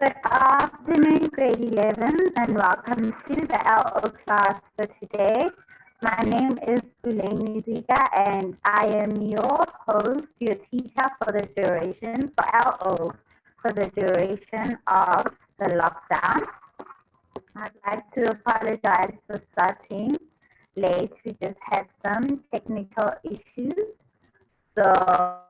Good afternoon, grade 11, and welcome to the LO class for today. My name is Elaine Zika, and I am your host, your teacher for the duration for LO, for the duration of the lockdown. I'd like to apologize for starting late. We just had some technical issues. So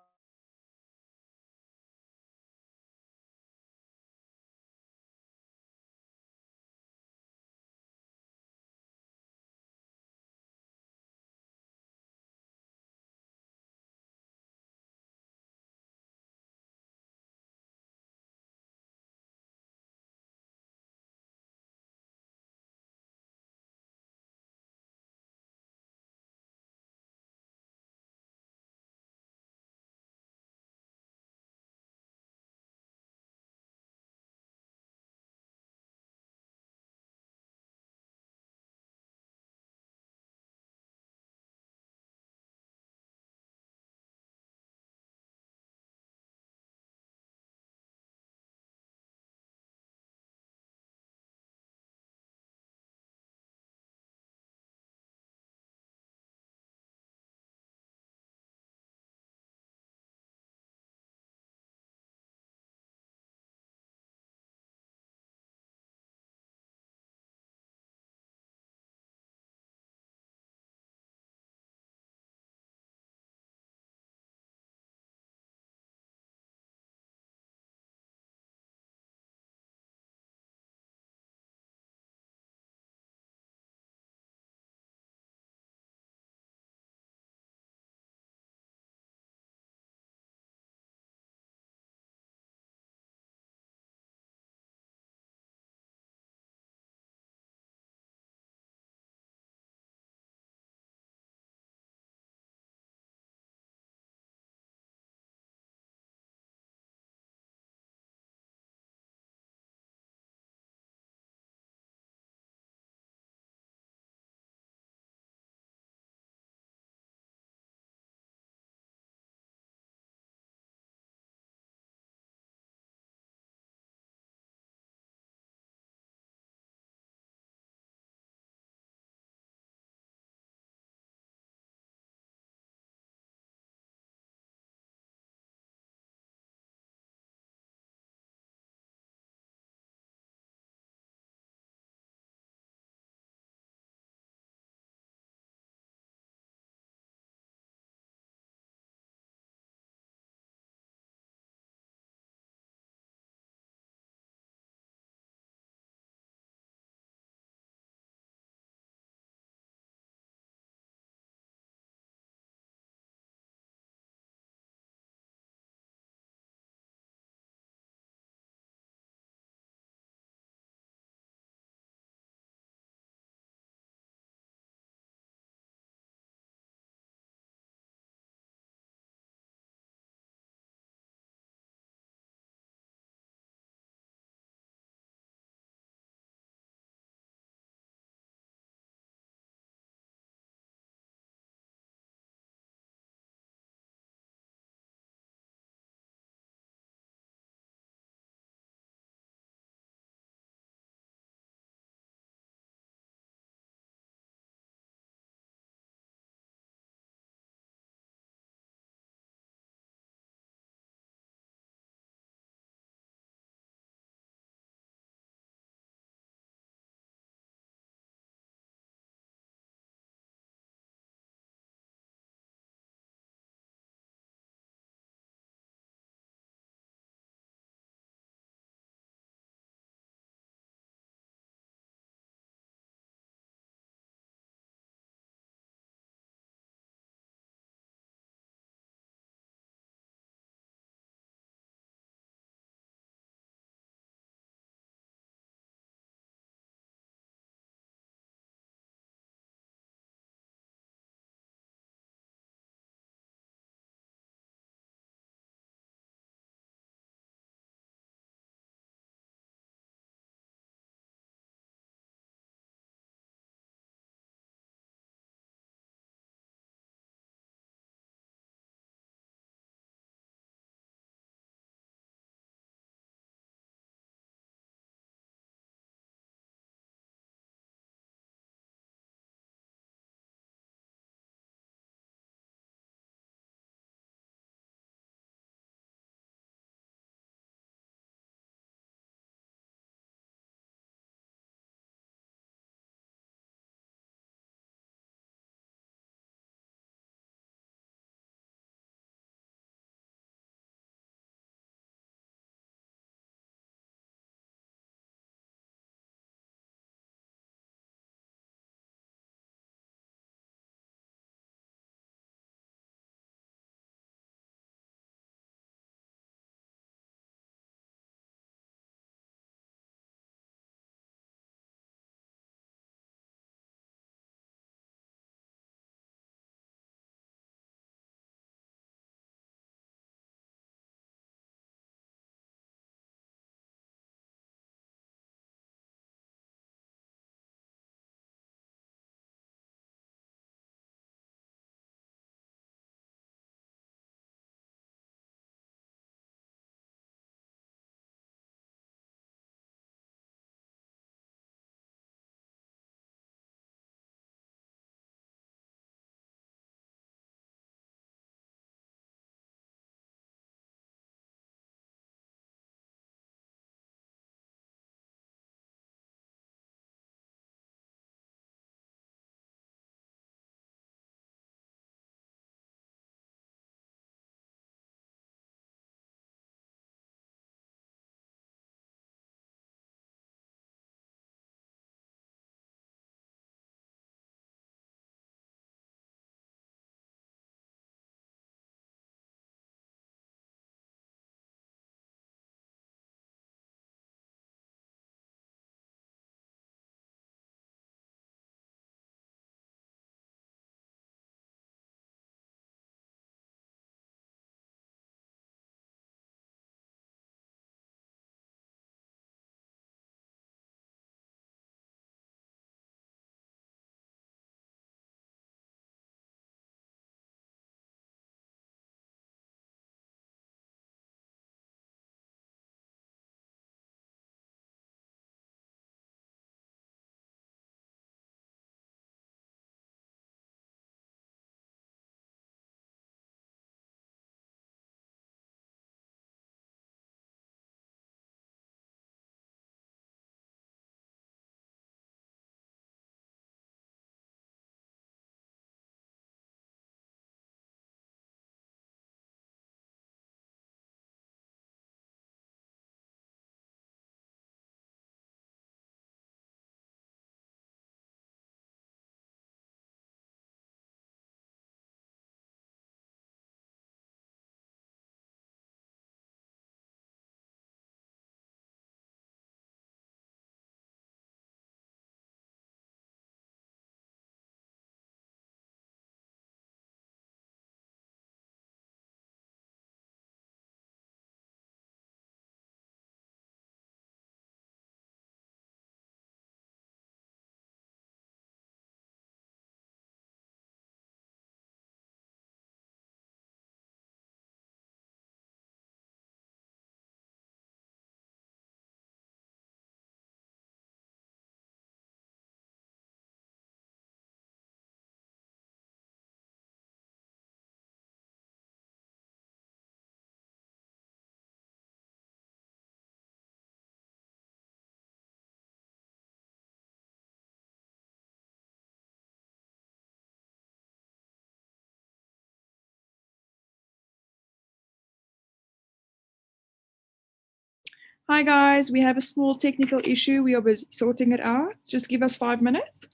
Hi guys, we have a small technical issue. We are busy sorting it out. Just give us 5 minutes.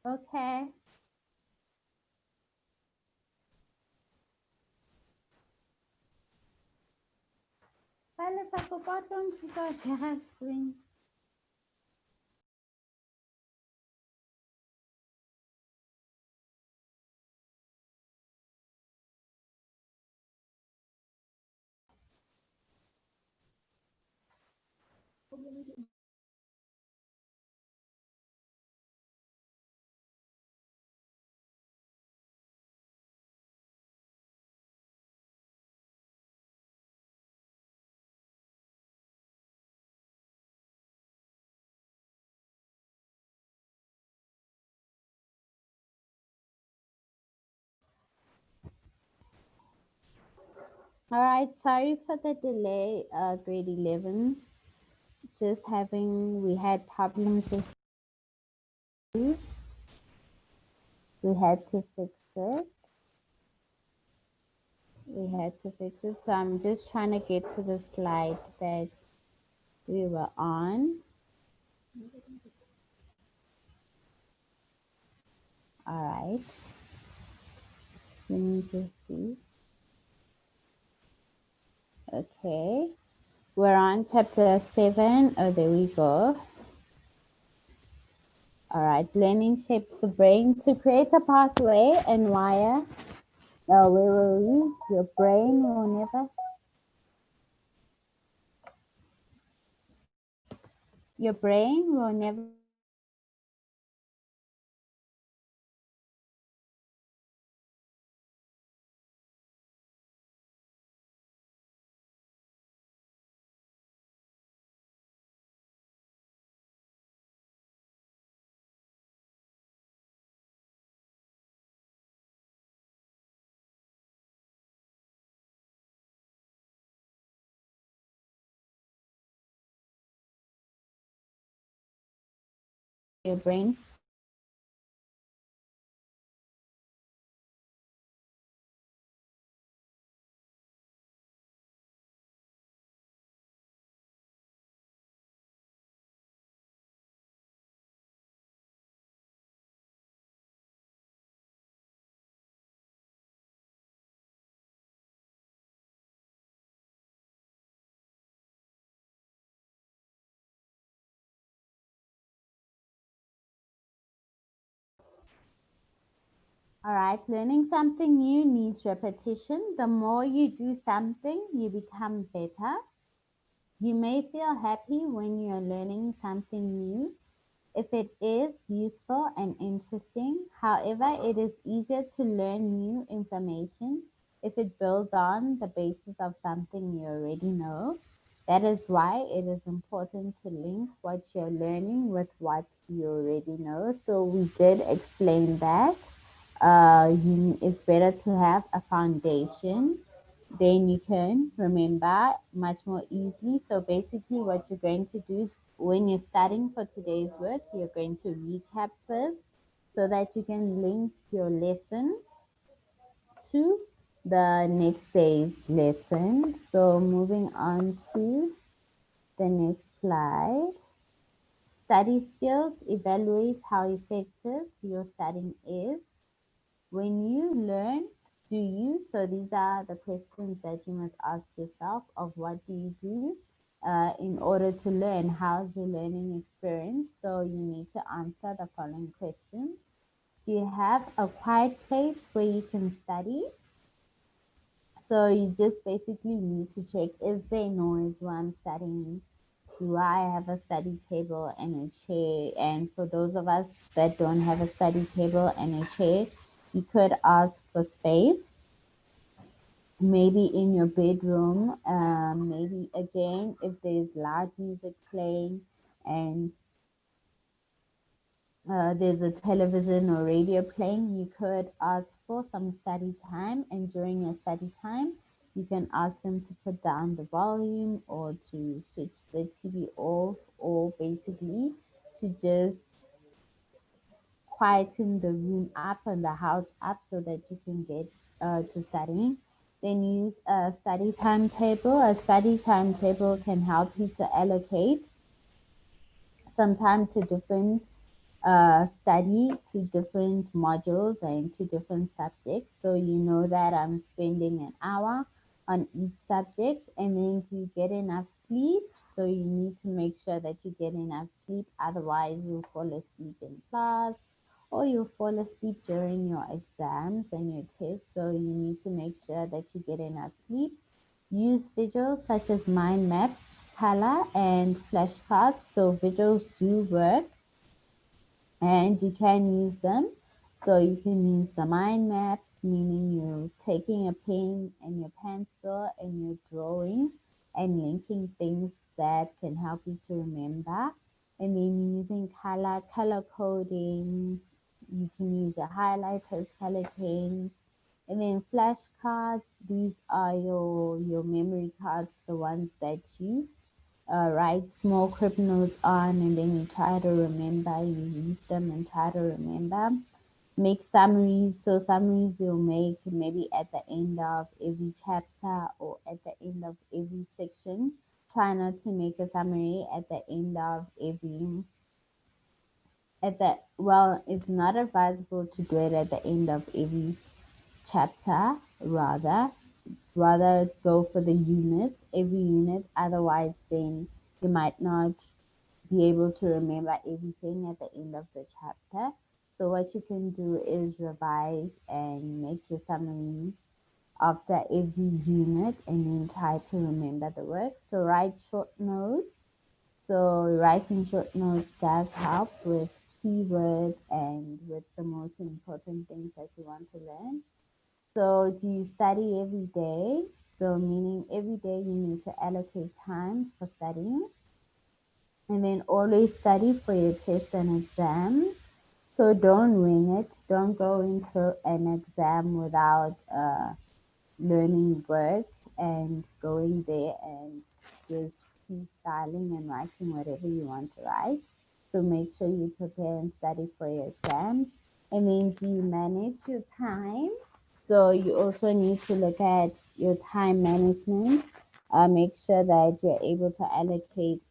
Okay. Vale, sa forgot to go share screen. All right, sorry for the delay, grade 11s. We had problems with we had to fix it. So I'm just trying to get to the slide that we were on. All right. Let me just see. Okay. We're on chapter 7. Oh, there we go. All right. Learning shapes the brain to create a pathway and wire. Oh, where were we? Your brain will never. Your brain will never your brain. All right, learning something new needs repetition. The more you do something, you become better. You may feel happy when you're learning something new if it is useful and interesting. However, it is easier to learn new information if it builds on the basis of something you already know. That is why it is important to link what you're learning with what you already know. So we did explain that. It's better to have a foundation, then you can remember much more easily. So basically what you're going to do is when you're studying for today's work, you're going to recap first so that you can link your lesson to the next day's lesson. So moving on to the next slide. Study skills evaluate how effective your studying is. When you learn, do you? So these are the questions that you must ask yourself of what do you do in order to learn? How's your learning experience? So you need to answer the following questions. Do you have a quiet place where you can study? So you just basically need to check, is there noise while I'm studying? Do I have a study table and a chair? And for those of us that don't have a study table and a chair, you could ask for space, maybe in your bedroom. Maybe again, if there's loud music playing and there's a television or radio playing, you could ask for some study time. And during your study time, you can ask them to put down the volume or to switch the TV off, or basically to just quieten the room up and the house up so that you can get to studying. Then use a study timetable. A study timetable can help you to allocate some time to different study, to different modules and to different subjects. So you know that I'm spending an hour on each subject, and then do you get enough sleep? So you need to make sure that you get enough sleep, otherwise you'll fall asleep in class or you'll fall asleep during your exams and your tests. So you need to make sure that you get enough sleep. Use visuals such as mind maps, color, and flashcards. So visuals do work and you can use them. So you can use the mind maps, meaning you're taking a pen and your pencil and you're drawing and linking things that can help you to remember. And then using color coding, you can use your highlighters, color pens, and then flashcards. These are your memory cards, the ones that you write small crib notes on, and then you try to remember, you read them and try to remember. Make summaries. So summaries you'll make maybe at the end of every chapter or at the end of every section. Try not to make a summary at the end of every at the well, it's not advisable to do it at the end of every chapter, rather go for the units, every unit. Otherwise then you might not be able to remember everything at the end of the chapter. So what you can do is revise and make your summaries after every unit and then try to remember the work. So write short notes So writing short notes does help with keywords and with the most important things that you want to learn. So do you study every day? So meaning every day you need to allocate time for studying, and then always study for your tests and exams. So don't wing it. Don't go into an exam without learning work and going there and just freestyling and writing whatever you want to write. So make sure you prepare and study for your exams. And then do you manage your time? So you also need to look at your time management. Make sure that you're able to allocate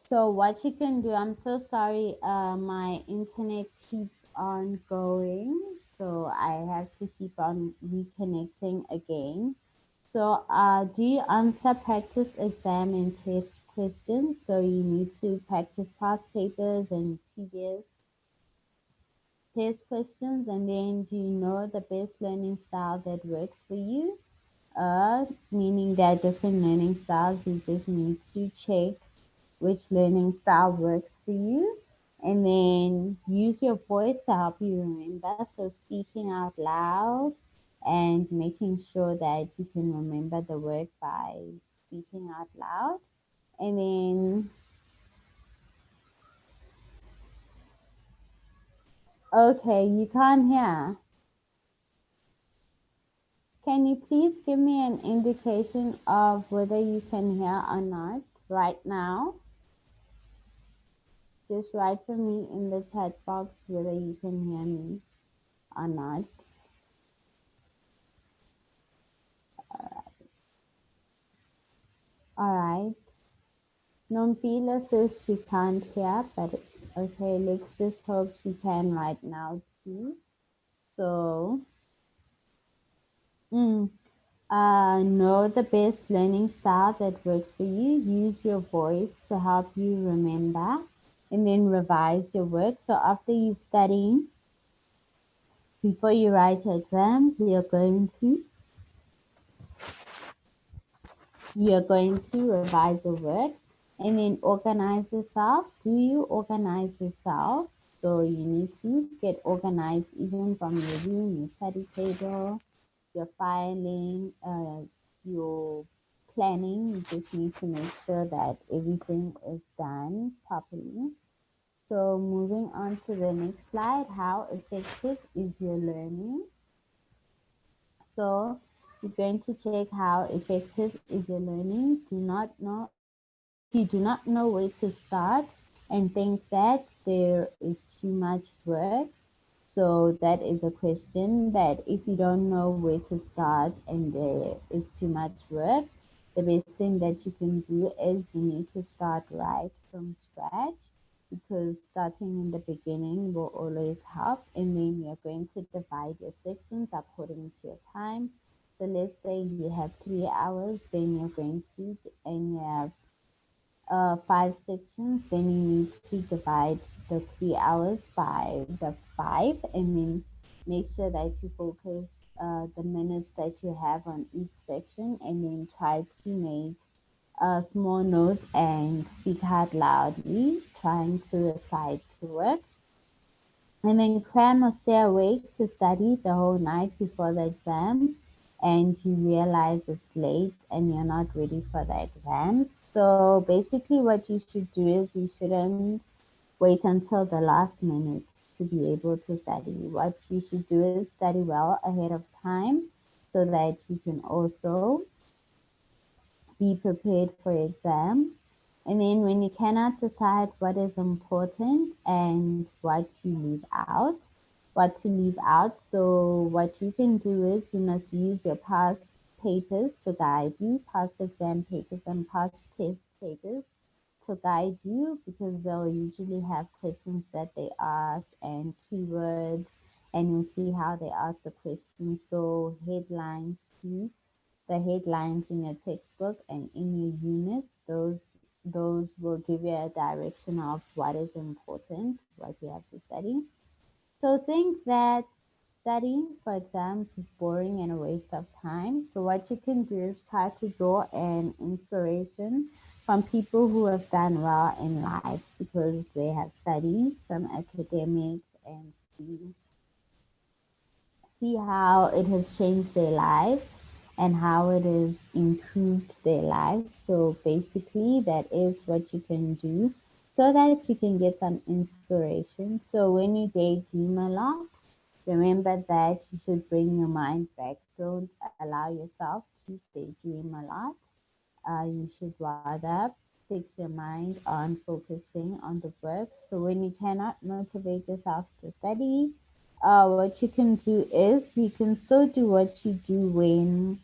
So what you can do, I'm so sorry, my internet keeps on going, so I have to keep on reconnecting again. So do you answer practice exam and test questions? So you need to practice past papers and previous test questions, and then do you know the best learning style that works for you? Meaning there are different learning styles. You just need to check which learning style works for you, and then use your voice to help you remember. So speaking out loud and making sure that you can remember the word by speaking out loud. And then, okay, you can't hear. Can you please give me an indication of whether you can hear or not right now? Just write for me in the chat box whether you can hear me or not. All right. Nompila says she can't hear, but okay, let's just hope she can right now too. So, know the best learning style that works for you. Use your voice to help you remember, and then revise your work. So after you've studied, before you write your exams, you're going to revise your work, and then organize yourself. Do you organize yourself? So you need to get organized even from your room, your study table, your filing, your planning. You just need to make sure that everything is done properly. So moving on to the next slide, how effective is your learning? So you're going to check how effective is your learning. If you do not know where to start and think that there is too much work, so that is a question that if you don't know where to start and there is too much work, the best thing that you can do is you need to start right from scratch, because starting in the beginning will always help. And then you're going to divide your sections according to your time. So let's say you have 3 hours, then you're going to, and you have 5 sections, then you need to divide the 3 hours by the 5, and then make sure that you focus the minutes that you have on each section, and then try to make a small notes and speak out loudly, trying to recite the work. And then cram or stay awake to study the whole night before the exam, and you realize it's late and you're not ready for the exam. So basically, what you should do is you shouldn't wait until the last minute to be able to study. What you should do is study well ahead of time so that you can also be prepared for exam. And then when you cannot decide what is important and what you leave out, what to leave out. So what you can do is you must use your past papers to guide you, past exam papers and past test papers to guide you, because they'll usually have questions that they ask and keywords, and you'll see how they ask the questions. So headlines too, the headlines in your textbook and in your units, those will give you a direction of what is important, what you have to study. So think that studying for exams is boring and a waste of time. So what you can do is try to draw an inspiration from people who have done well in life because they have studied some academics, and see how it has changed their lives and how it has improved their lives. So basically, that is what you can do so that you can get some inspiration. So when you daydream a lot, remember that you should bring your mind back. Don't allow yourself to daydream a lot. You should rather fix your mind on focusing on the work. So when you cannot motivate yourself to study, what you can do is you can still do what you do when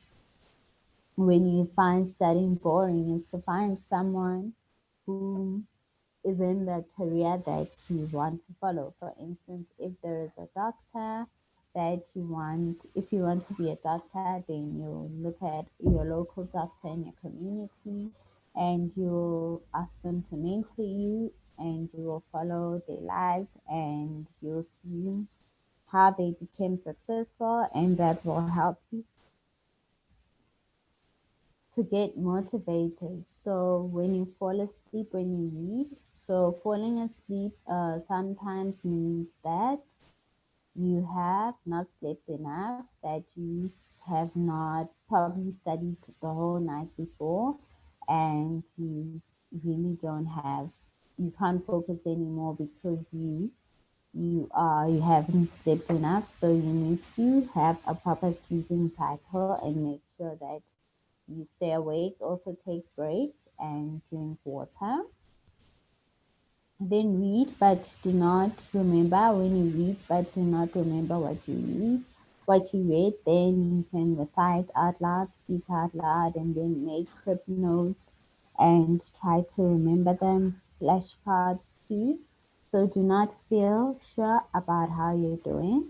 you find studying boring, is to find someone who is in the career that you want to follow. For instance, if there is a doctor that you want, if you want to be a doctor, then you look at your local doctor in your community and you ask them to mentor you, and you will follow their lives and you'll see how they became successful, and that will help you to get motivated. So when you fall asleep when you read, so falling asleep sometimes means that you have not slept enough, that you have not probably studied the whole night before, and you really don't have, you can't focus anymore because you haven't slept enough. So you need to have a proper sleeping cycle and make sure that you stay awake, also take breaks and drink water. Then read, but do not remember when you read, but do not remember what you read. Then you can recite out loud, speak out loud, and then make crib notes and try to remember them. Flashcards too. So do not feel sure about how you're doing.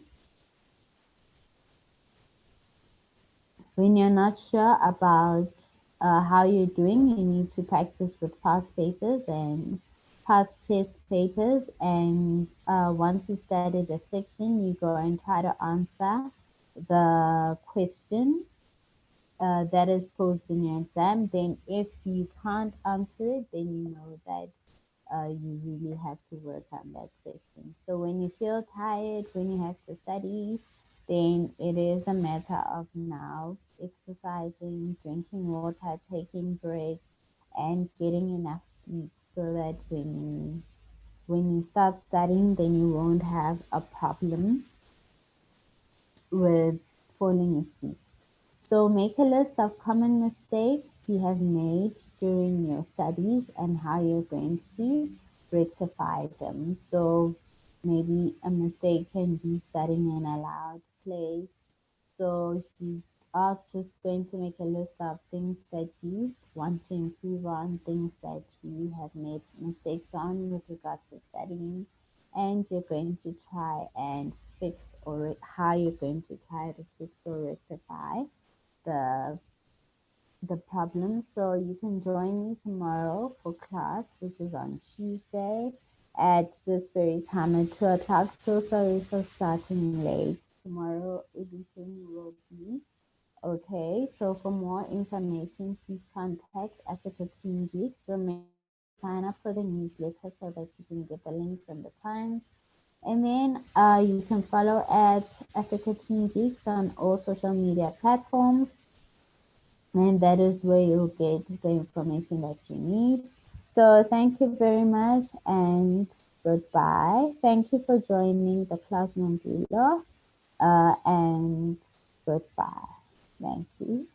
When you're not sure about how you're doing, you need to practice with past papers and past test papers. And once you study the section, you go and try to answer the question that is posed in your exam. Then, if you can't answer it, then you know that you really have to work on that section. So when you feel tired, when you have to study, then it is a matter of now exercising, drinking water, taking breaks, and getting enough sleep so that when you start studying, then you won't have a problem with falling asleep. So make a list of common mistakes you have made during your studies and how you're going to rectify them. So maybe a mistake can be studying in a loud place. So you are just going to make a list of things that you want to improve on, things that you have made mistakes on with regards to studying, and you're going to try and fix, or how you're going to try to fix or rectify the the problem. So you can join me tomorrow for class, which is on Tuesday at this very time at 2 o'clock. So sorry for starting late. Tomorrow everything will be okay. So for more information, please contact Africa Team Geek. Remember, sign up for the newsletter so that you can get the links and the times. And then you can follow at Africa Team Geeks on all social media platforms. And that is where you'll get the information that you need. So thank you very much and goodbye. Thank you for joining the class, Nombilo, and goodbye. Thank you.